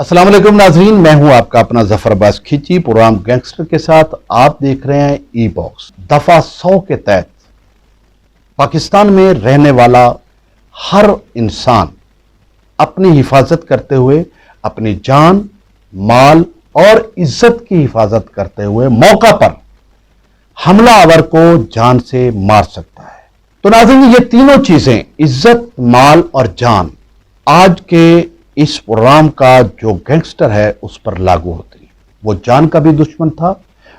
السلام علیکم ناظرین، میں ہوں آپ کا اپنا ظفر عباس کھیچی۔ پروگرام گینگسٹر کے ساتھ آپ دیکھ رہے ہیں ای باکس۔ دفعہ 100 کے تحت پاکستان میں رہنے والا ہر انسان اپنی حفاظت کرتے ہوئے، اپنی جان، مال اور عزت کی حفاظت کرتے ہوئے موقع پر حملہ آور کو جان سے مار سکتا ہے۔ تو ناظرین، یہ تینوں چیزیں عزت، مال اور جان آج کے اس پروگرام کا جو گینگسٹر ہے اس پر لاگو ہوتی ہے۔ وہ جان کا بھی دشمن تھا،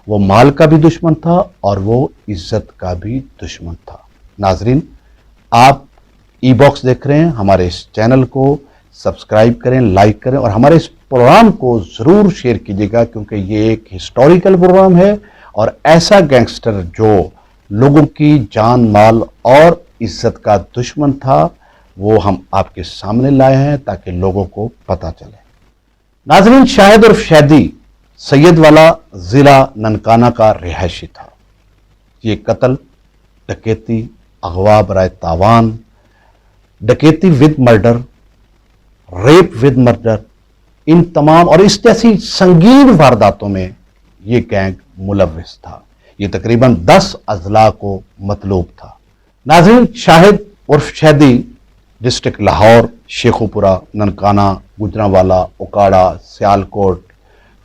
وہ مال کا بھی دشمن تھا اور وہ عزت کا بھی دشمن تھا۔ ناظرین، آپ ای باکس دیکھ رہے ہیں، ہمارے اس چینل کو سبسکرائب کریں، لائک کریں اور ہمارے اس پروگرام کو ضرور شیئر کیجیے گا، کیونکہ یہ ایک ہسٹوریکل پروگرام ہے اور ایسا گینگسٹر جو لوگوں کی جان، مال اور عزت کا دشمن تھا وہ ہم آپ کے سامنے لائے ہیں تاکہ لوگوں کو پتہ چلے۔ ناظرین، شاہد عرف شیدی سید والا ضلع ننکانہ کا رہائشی تھا۔ یہ قتل، ڈکیتی، اغوا برائے تاوان، ڈکیتی with murder, rape with murder, ان تمام اور اس جیسی سنگین وارداتوں میں یہ گینگ ملوث تھا۔ یہ تقریباً 10 اضلاع کو مطلوب تھا۔ ناظرین، شاہد عرف شیدی ڈسٹرکٹ لاہور، شیخوپورہ، ننکانہ، گجرانوالہ، اکاڑا، سیالکوٹ،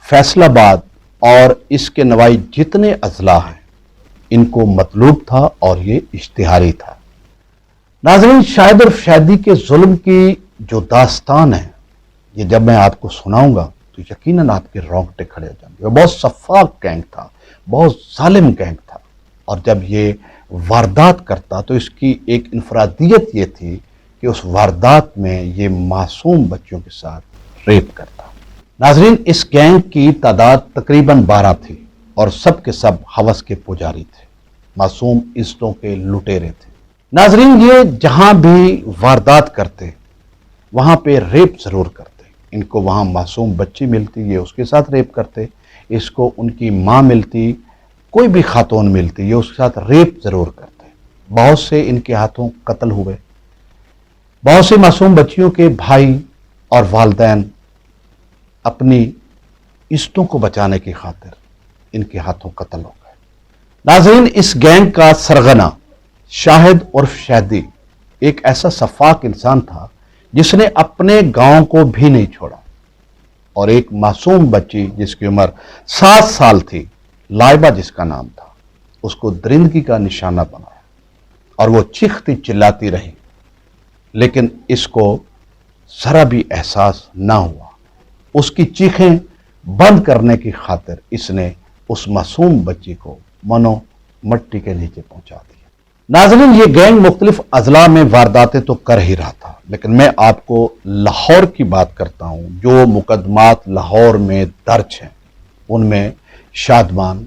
فیصل آباد اور اس کے نوائی جتنے اضلاع ہیں ان کو مطلوب تھا اور یہ اشتہاری تھا۔ ناظرین، شاہد عرف شیدی کے ظلم کی جو داستان ہے یہ جب میں آپ کو سناؤں گا تو یقیناً آپ کے رونگٹے کھڑے ہو جائیں گے۔ وہ بہت شفاق گینگ تھا، بہت ظالم گینگ تھا، اور جب یہ واردات کرتا تو اس کی ایک انفرادیت یہ تھی کہ اس واردات میں یہ معصوم بچوں کے ساتھ ریپ کرتا۔ ناظرین، اس گینگ کی تعداد تقریباً 12 تھی اور سب کے سب ہوس کے پجاری تھے، معصوم عزتوں کے لٹیرے تھے۔ ناظرین، یہ جہاں بھی واردات کرتے وہاں پہ ریپ ضرور کرتے۔ ان کو وہاں معصوم بچی ملتی، یہ اس کے ساتھ ریپ کرتے۔ اس کو ان کی ماں ملتی، کوئی بھی خاتون ملتی، یہ اس کے ساتھ ریپ ضرور کرتے۔ بہت سے ان کے ہاتھوں قتل ہوئے، بہت سے معصوم بچیوں کے بھائی اور والدین اپنی عزتوں کو بچانے کی خاطر ان کے ہاتھوں قتل ہو گئے۔ ناظرین، اس گینگ کا سرغنہ شاہد عرف شیدی ایک ایسا شفاق انسان تھا جس نے اپنے گاؤں کو بھی نہیں چھوڑا، اور ایک معصوم بچی جس کی عمر 7 سال تھی، لائبہ جس کا نام تھا، اس کو درندگی کا نشانہ بنایا اور وہ چیختی چلاتی رہی، لیکن اس کو ذرا بھی احساس نہ ہوا۔ اس کی چیخیں بند کرنے کی خاطر اس نے اس معصوم بچی کو منو مٹی کے نیچے پہنچا دیا۔ ناظرین، یہ گینگ مختلف اضلاع میں وارداتیں تو کر ہی رہا تھا، لیکن میں آپ کو لاہور کی بات کرتا ہوں۔ جو مقدمات لاہور میں درج ہیں ان میں شادمان،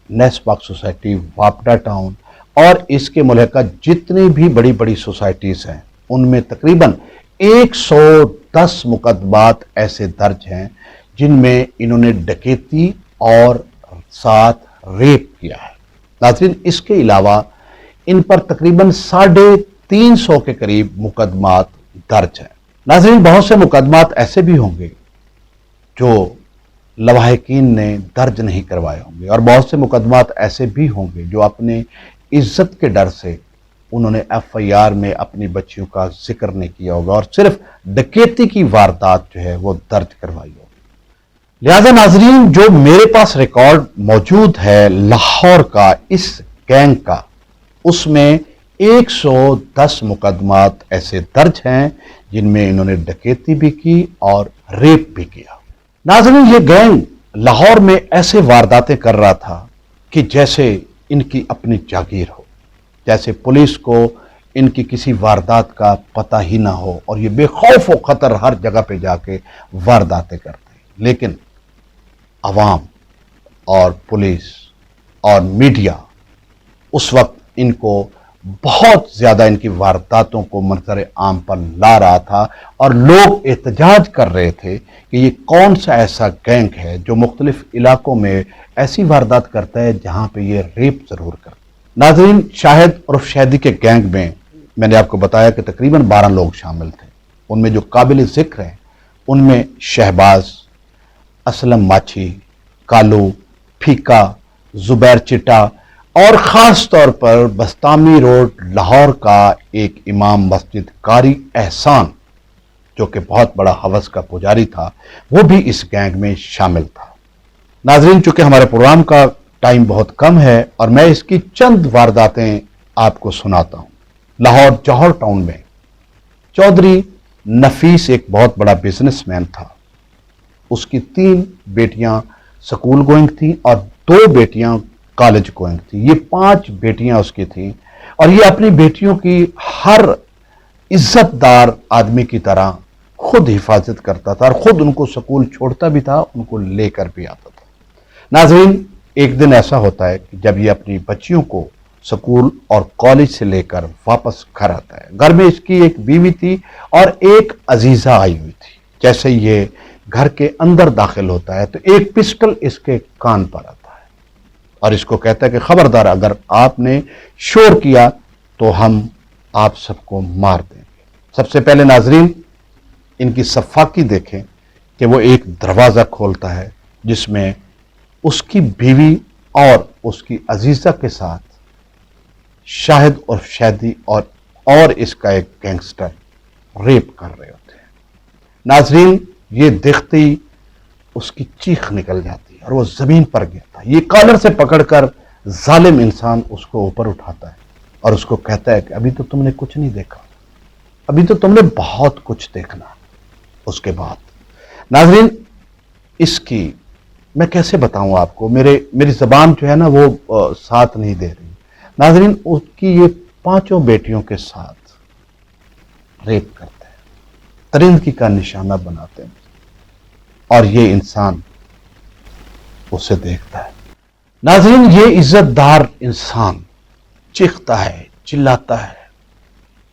نیس پاک سوسائٹی، واپڈا ٹاؤن اور اس کے ملحقہ جتنی بھی بڑی بڑی سوسائٹیز ہیں ان میں تقریباً 110 مقدمات ایسے درج ہیں جن میں انہوں نے ڈکیتی اور ساتھ ریپ کیا ہے۔ ناظرین، اس کے علاوہ ان پر تقریباً 350 کے قریب مقدمات درج ہیں۔ ناظرین، بہت سے مقدمات ایسے بھی ہوں گے جو لواحقین نے درج نہیں کروائے ہوں گے، اور بہت سے مقدمات ایسے بھی ہوں گے جو اپنے عزت کے ڈر سے انہوں نے ایف آئی آر میں اپنی بچیوں کا ذکر نہیں کیا ہوگا اور صرف ڈکیتی کی واردات جو ہے وہ درج کروائی ہوگی۔ لہذا ناظرین، جو میرے پاس ریکارڈ موجود ہے لاہور کا اس گینگ کا، اس میں 110 مقدمات ایسے درج ہیں جن میں انہوں نے ڈکیتی بھی کی اور ریپ بھی کیا۔ ناظرین، یہ گینگ لاہور میں ایسے وارداتیں کر رہا تھا کہ جیسے ان کی اپنی جاگیر ہو، جیسے پولیس کو ان کی کسی واردات کا پتہ ہی نہ ہو اور یہ بے خوف و خطر ہر جگہ پہ جا کے وارداتیں کرتے ہیں۔ لیکن عوام اور پولیس اور میڈیا اس وقت ان کو بہت زیادہ ان کی وارداتوں کو منظر عام پر لا رہا تھا، اور لوگ احتجاج کر رہے تھے کہ یہ کون سا ایسا گینگ ہے جو مختلف علاقوں میں ایسی واردات کرتا ہے جہاں پہ یہ ریپ ضرور کرتا ہے۔ ناظرین، شاہد عرف شیدی کے گینگ میں نے آپ کو بتایا کہ تقریباً 12 لوگ شامل تھے۔ ان میں جو قابل ذکر ہیں ان میں شہباز، اسلم ماچھی، کالو، پھیکا، زبیر چٹا اور خاص طور پر بستامی روڈ لاہور کا ایک امام مسجد قاری احسان، جو کہ بہت بڑا حوث کا پجاری تھا، وہ بھی اس گینگ میں شامل تھا۔ ناظرین، چونکہ ہمارے پروگرام کا ٹائم بہت کم ہے اور میں اس کی چند وارداتیں آپ کو سناتا ہوں۔ لاہور جوہر ٹاؤن میں چودھری نفیس ایک بہت بڑا بزنس مین تھا۔ اس کی 3 بیٹیاں سکول گوئنگ تھیں اور 2 بیٹیاں کالج گوئنگ تھیں۔ یہ 5 بیٹیاں اس کی تھیں اور یہ اپنی بیٹیوں کی ہر عزت دار آدمی کی طرح خود حفاظت کرتا تھا اور خود ان کو سکول چھوڑتا بھی تھا، ان کو لے کر بھی آتا تھا۔ ناظرین، ایک دن ایسا ہوتا ہے کہ جب یہ اپنی بچیوں کو سکول اور کالج سے لے کر واپس گھر آتا ہے، گھر میں اس کی ایک بیوی تھی اور ایک عزیزہ آئی ہوئی تھی۔ جیسے یہ گھر کے اندر داخل ہوتا ہے تو ایک پسٹل اس کے کان پر آتا ہے اور اس کو کہتا ہے کہ خبردار، اگر آپ نے شور کیا تو ہم آپ سب کو مار دیں گے۔ سب سے پہلے ناظرین ان کی صفاقی دیکھیں کہ وہ ایک دروازہ کھولتا ہے جس میں اس کی بیوی اور اس کی عزیزہ کے ساتھ شاہد اور شہدی اور اس کا ایک گینگسٹر ریپ کر رہے ہوتے ہیں۔ ناظرین، یہ دیکھتے ہی اس کی چیخ نکل جاتی ہے اور وہ زمین پر گرتا ہے۔ یہ کالر سے پکڑ کر ظالم انسان اس کو اوپر اٹھاتا ہے اور اس کو کہتا ہے کہ ابھی تو تم نے کچھ نہیں دیکھا، ابھی تو تم نے بہت کچھ دیکھنا۔ اس کے بعد ناظرین اس کی میں کیسے بتاؤں آپ کو، میری زبان جو ہے نا وہ ساتھ نہیں دے رہی۔ ناظرین، اس کی یہ 5 بیٹیوں کے ساتھ ریپ کرتے ہیں، درندگی کا نشانہ بناتے ہیں اور یہ انسان اسے دیکھتا ہے۔ ناظرین، یہ عزت دار انسان چیختا ہے، چلاتا ہے،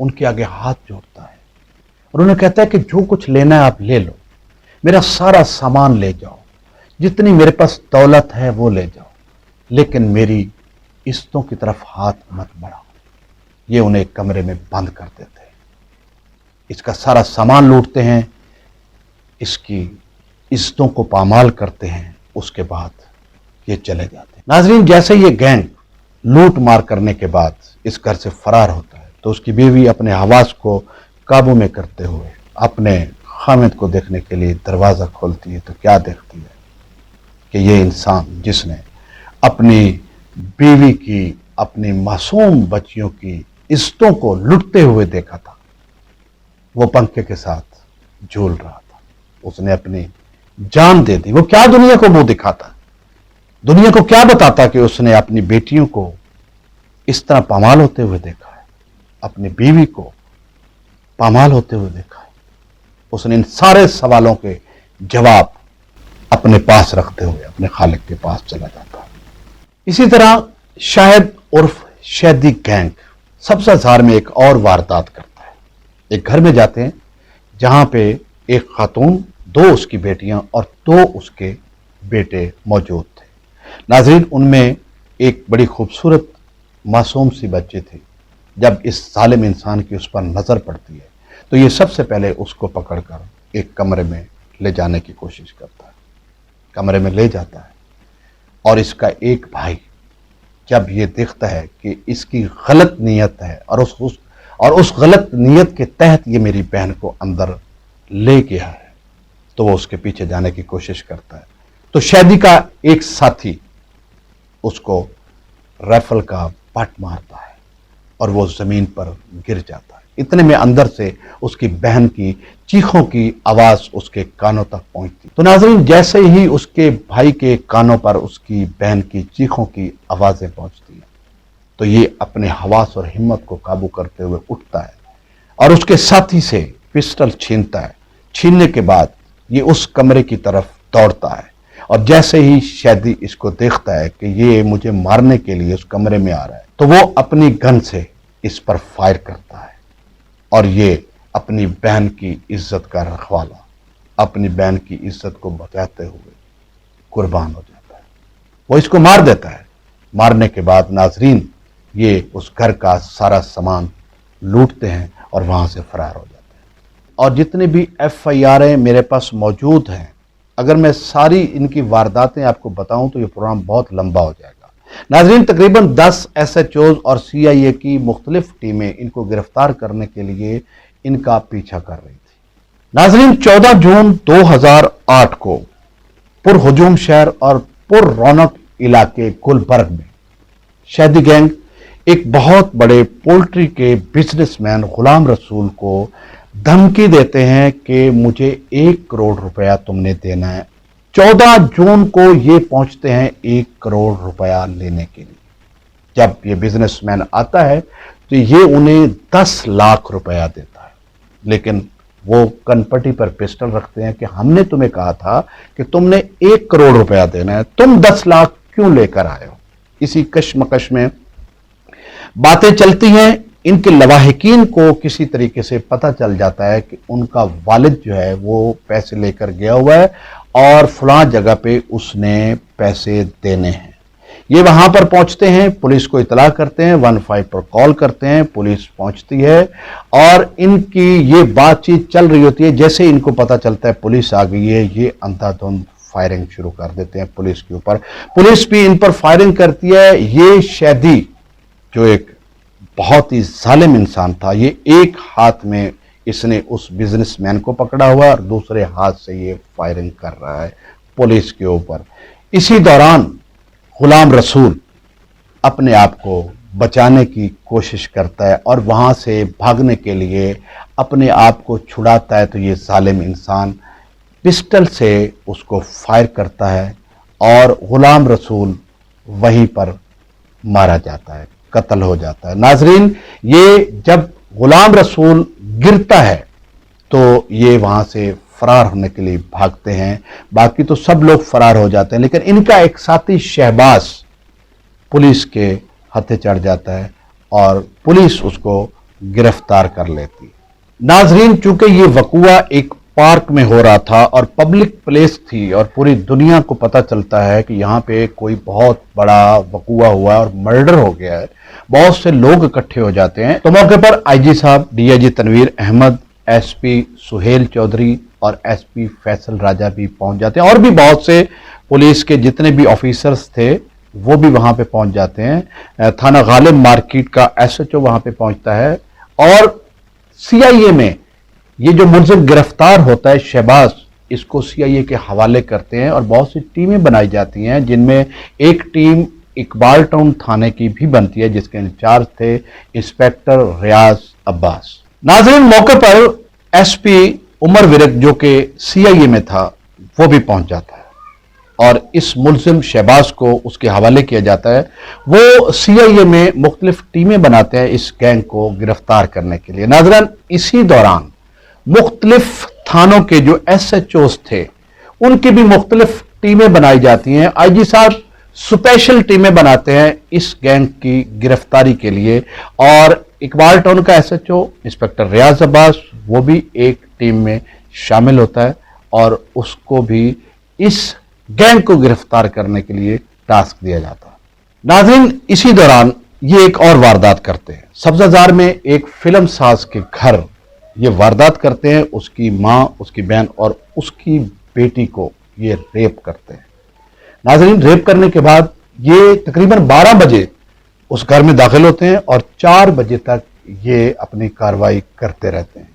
ان کے آگے ہاتھ جوڑتا ہے اور انہیں کہتا ہے کہ جو کچھ لینا ہے آپ لے لو، میرا سارا سامان لے جاؤ، جتنی میرے پاس دولت ہے وہ لے جاؤ، لیکن میری عزتوں کی طرف ہاتھ مت بڑھاؤ۔ یہ انہیں ایک کمرے میں بند کر دیتے ہیں، اس کا سارا سامان لوٹتے ہیں، اس کی عزتوں کو پامال کرتے ہیں، اس کے بعد یہ چلے جاتے ہیں۔ ناظرین، جیسے یہ گینگ لوٹ مار کرنے کے بعد اس گھر سے فرار ہوتا ہے تو اس کی بیوی اپنے حواس کو قابو میں کرتے ہوئے اپنے خامد کو دیکھنے کے لیے دروازہ کھولتی ہے تو کیا دیکھتی ہے کہ یہ انسان جس نے اپنی بیوی کی، اپنی معصوم بچیوں کی عزتوں کو لٹتے ہوئے دیکھا تھا، وہ پنکھے کے ساتھ جھول رہا تھا۔ اس نے اپنی جان دے دی۔ وہ کیا دنیا کو منہ دکھاتا، دنیا کو کیا بتاتا کہ اس نے اپنی بیٹیوں کو اس طرح پامال ہوتے ہوئے دیکھا ہے، اپنی بیوی کو پامال ہوتے ہوئے دیکھا ہے۔ اس نے ان سارے سوالوں کے جواب اپنے پاس رکھتے ہوئے اپنے خالق کے پاس چلا جاتا ہے۔ اسی طرح شاہد عرف شہدی گینگ سبزہ زار میں ایک اور واردات کرتا ہے۔ ایک گھر میں جاتے ہیں جہاں پہ ایک خاتون، 2 اس کی بیٹیاں اور 2 اس کے بیٹے موجود تھے۔ ناظرین، ان میں ایک بڑی خوبصورت معصوم سی بچی تھی۔ جب اس ظالم انسان کی اس پر نظر پڑتی ہے تو یہ سب سے پہلے اس کو پکڑ کر ایک کمرے میں لے جانے کی کوشش کرتا ہے، کمرے میں لے جاتا ہے اور اس کا ایک بھائی جب یہ دیکھتا ہے کہ اس کی غلط نیت ہے اور اس غلط نیت کے تحت یہ میری بہن کو اندر لے گیا ہے تو وہ اس کے پیچھے جانے کی کوشش کرتا ہے تو شہدی کا ایک ساتھی اس کو رائفل کا پٹ مارتا ہے اور وہ زمین پر گر جاتا ہے۔ اتنے میں اندر سے اس کی بہن کی چیخوں کی آواز اس کے کانوں تک پہنچتی۔ تو ناظرین، جیسے ہی اس کے بھائی کے کانوں پر اس کی بہن کی چیخوں کی آوازیں پہنچتی ہیں تو یہ اپنے حواس اور ہمت کو قابو کرتے ہوئے اٹھتا ہے اور اس کے ساتھی سے پسٹل چھینتا ہے۔ چھیننے کے بعد یہ اس کمرے کی طرف دوڑتا ہے اور جیسے ہی شہدی اس کو دیکھتا ہے کہ یہ مجھے مارنے کے لیے اس کمرے میں آ رہا ہے تو وہ اپنی گن سے اس پر فائر کرتا ہے اور یہ اپنی بہن کی عزت کا رکھوالا، اپنی بہن کی عزت کو بچاتے ہوئے قربان ہو جاتا ہے۔ وہ اس کو مار دیتا ہے۔ مارنے کے بعد ناظرین یہ اس گھر کا سارا سامان لوٹتے ہیں اور وہاں سے فرار ہو جاتے ہیں۔ اور جتنے بھی FIR میرے پاس موجود ہیں، اگر میں ساری ان کی وارداتیں آپ کو بتاؤں تو یہ پروگرام بہت لمبا ہو جائے گا۔ ناظرین، تقریباً 10 SHOs اور CIA کی مختلف ٹیمیں ان کو گرفتار کرنے کے لیے ان کا پیچھا کر رہی تھی۔ ناظرین، 14 جون 2008 کو پرہجوم شہر اور پر رونق علاقے گلبرگ میں شہدی گینگ ایک بہت بڑے پولٹری کے بزنس مین غلام رسول کو دھمکی دیتے ہیں کہ مجھے 1 کروڑ روپیہ تم نے دینا ہے۔ 14 جون کو یہ پہنچتے ہیں 1 کروڑ روپیہ لینے کے لیے۔ جب یہ بزنس مین آتا ہے تو یہ انہیں 10 لاکھ روپیہ دیتا ہے، لیکن وہ کنپٹی پر پسٹل رکھتے ہیں کہ ہم نے تمہیں کہا تھا کہ تم نے 1 کروڑ روپیہ دینا ہے، تم 10 لاکھ کیوں لے کر آئے ہو؟ اسی کشمکش میں باتیں چلتی ہیں۔ ان کے لواحقین کو کسی طریقے سے پتہ چل جاتا ہے کہ ان کا والد جو ہے وہ پیسے لے کر گیا ہوا ہے اور فلاں جگہ پہ اس نے پیسے دینے ہیں۔ یہ وہاں پر پہنچتے ہیں، پولیس کو اطلاع کرتے ہیں، 15 پر کال کرتے ہیں، پولیس پہنچتی ہے اور ان کی یہ بات چیت چل رہی ہوتی ہے۔ جیسے ان کو پتہ چلتا ہے پولیس آ گئی ہے، یہ اندھا دھند فائرنگ شروع کر دیتے ہیں پولیس کے اوپر۔ پولیس بھی ان پر فائرنگ کرتی ہے۔ یہ شہدی جو ایک بہت ہی ظالم انسان تھا، یہ ایک ہاتھ میں اس نے اس بزنس مین کو پکڑا ہوا اور دوسرے ہاتھ سے یہ فائرنگ کر رہا ہے پولیس کے اوپر۔ اسی دوران غلام رسول اپنے آپ کو بچانے کی کوشش کرتا ہے اور وہاں سے بھاگنے کے لیے اپنے آپ کو چھڑاتا ہے تو یہ ظالم انسان پسٹل سے اس کو فائر کرتا ہے اور غلام رسول وہیں پر مارا جاتا ہے، قتل ہو جاتا ہے۔ ناظرین، یہ جب غلام رسول گرتا ہے تو یہ وہاں سے فرار ہونے کے لیے بھاگتے ہیں، باقی تو سب لوگ فرار ہو جاتے ہیں، لیکن ان کا ایک ساتھی شہباز پولیس کے ہتھے چڑھ جاتا ہے اور پولیس اس کو گرفتار کر لیتی ہے۔ ناظرین، چونکہ یہ وقوعہ ایک پارک میں ہو رہا تھا اور پبلک پلیس تھی اور پوری دنیا کو پتہ چلتا ہے کہ یہاں پہ کوئی بہت بڑا وقوعہ ہوا ہے اور مرڈر ہو گیا ہے، بہت سے لوگ اکٹھے ہو جاتے ہیں، تو موقع پر IG صاحب، DIG تنویر احمد، SP سہیل چودھری اور SP فیصل راجہ بھی پہنچ جاتے ہیں، اور بھی بہت سے پولیس کے جتنے بھی آفیسرز تھے وہ بھی وہاں پہ پہنچ جاتے ہیں۔ تھانہ غالب مارکیٹ کا SHO وہاں پہ پہنچتا ہے اور CIA میں یہ جو ملزم گرفتار ہوتا ہے شہباز، اس کو CIA کے حوالے کرتے ہیں اور بہت سی ٹیمیں بنائی جاتی ہیں، جن میں ایک ٹیم اقبال ٹاؤن تھانے کی بھی بنتی ہے جس کے انچارج تھے انسپیکٹر ریاض عباس۔ ناظرین، موقع پر SP عمر ورک جو کہ CIA میں تھا وہ بھی پہنچ جاتا ہے اور اس ملزم شہباز کو اس کے حوالے کیا جاتا ہے۔ وہ CIA میں مختلف ٹیمیں بناتے ہیں اس گینگ کو گرفتار کرنے کے لیے۔ ناظرین، اسی دوران مختلف تھانوں کے جو SHOs تھے ان کی بھی مختلف ٹیمیں بنائی جاتی ہیں۔ IG صاحب سپیشل ٹیمیں بناتے ہیں اس گینگ کی گرفتاری کے لیے اور اقبال ٹاؤن کا SHO انسپیکٹر ریاض عباس وہ بھی ایک ٹیم میں شامل ہوتا ہے اور اس کو بھی اس گینگ کو گرفتار کرنے کے لیے ٹاسک دیا جاتا ہے۔ ناظرین، اسی دوران یہ ایک اور واردات کرتے ہیں۔ سبزہ زار میں ایک فلم ساز کے گھر یہ واردات کرتے ہیں، اس کی ماں، اس کی بہن اور اس کی بیٹی کو یہ ریپ کرتے ہیں۔ ناظرین، ریپ کرنے کے بعد یہ تقریباً 12 بجے اس گھر میں داخل ہوتے ہیں اور 4 بجے تک یہ اپنی کارروائی کرتے رہتے ہیں۔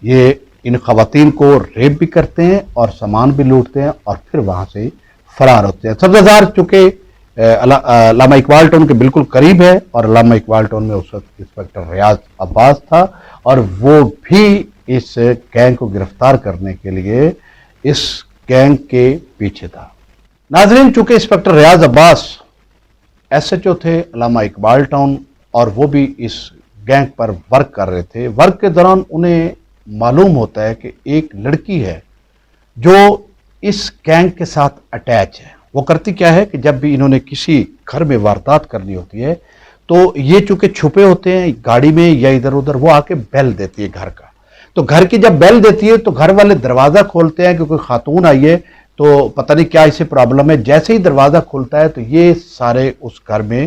یہ ان خواتین کو ریپ بھی کرتے ہیں اور سامان بھی لوٹتے ہیں اور پھر وہاں سے فرار ہوتے ہیں۔ سبزہ زار چونکہ علامہ اقبال ٹاؤن کے بالکل قریب ہے اور علامہ اقبال ٹاؤن میں اس وقت انسپیکٹر ریاض عباس تھا اور وہ بھی اس گینگ کو گرفتار کرنے کے لیے اس گینگ کے پیچھے تھا۔ ناظرین، چونکہ انسپیکٹر ریاض عباس SHO تھے علامہ اقبال ٹاؤن اور وہ بھی اس گینگ پر ورک کر رہے تھے، ورک کے دوران انہیں معلوم ہوتا ہے کہ ایک لڑکی ہے جو اس گینگ کے ساتھ اٹیچ ہے۔ وہ کرتی کیا ہے کہ جب بھی انہوں نے کسی گھر میں واردات کرنی ہوتی ہے تو یہ چونکہ چھپے ہوتے ہیں گاڑی میں یا ادھر ادھر، وہ آ کے بیل دیتی ہے گھر کا، تو گھر کی جب بیل دیتی ہے تو گھر والے دروازہ کھولتے ہیں کہ کوئی خاتون آئی ہے تو پتہ نہیں کیا اسے پرابلم ہے۔ جیسے ہی دروازہ کھلتا ہے تو یہ سارے اس گھر میں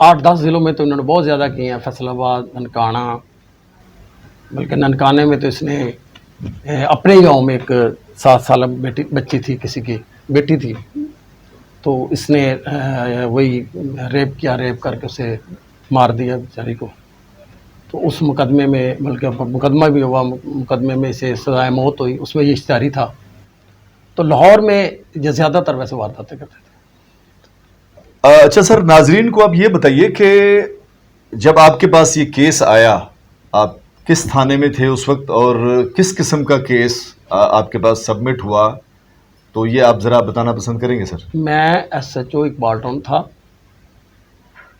8-10 ضلعوں میں تو انہوں نے بہت زیادہ کیے ہیں، فیصل آباد، ننکانہ، بلکہ ننکانے میں تو اس نے اپنے ہی گاؤں میں ایک 7 سالہ بچی تھی، کسی کی بیٹی تھی، تو اس نے وہی ریپ کر کے اسے مار دیا بیچاری کو. تو اس مقدمے میں، بلکہ مقدمہ بھی ہوا، مقدمے میں اسے سزائے موت ہوئی، اس میں یہ اشتہاری تھا. تو لاہور میں یہ زیادہ تر ویسے وارداتیں کرتے تھے. اچھا سر، ناظرین کو آپ یہ بتائیے کہ جب آپ کے پاس یہ کیس آیا، آپ کس تھانے میں تھے اس وقت اور کس قسم کا کیس آپ کے پاس سبمٹ ہوا، تو یہ آپ ذرا بتانا پسند کریں گے سر؟ میں S H O Iqbal Town تھا.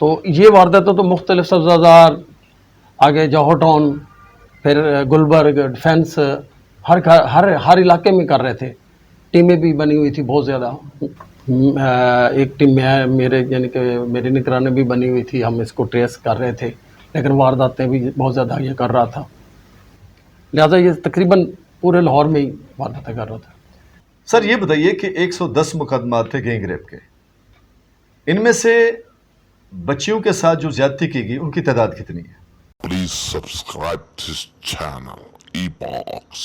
تو یہ وارداتیں تو مختلف، سبزہ آگے جوہر ٹاؤن، پھر گلبرگ، ڈیفینس، ہر علاقے میں کر رہے تھے. ٹیمیں بھی بنی ہوئی تھی بہت زیادہ. ایک ٹیم میرے یعنی کہ میری نگرانی بھی بنی ہوئی تھی، ہم اس کو ٹریس کر رہے تھے، لیکن وارداتیں بھی بہت زیادہ یہ کر رہا تھا. لہٰذا یہ تقریباً پورے لاہور میں ہی وارداتیں کر رہا تھا. سر یہ بتائیے کہ 110 مقدمات تھے گینگ ریپ کے، ان میں سے بچیوں کے ساتھ جو زیادتی کی گئی ان کی تعداد کتنی ہے؟ Please subscribe to this channel, Ebox.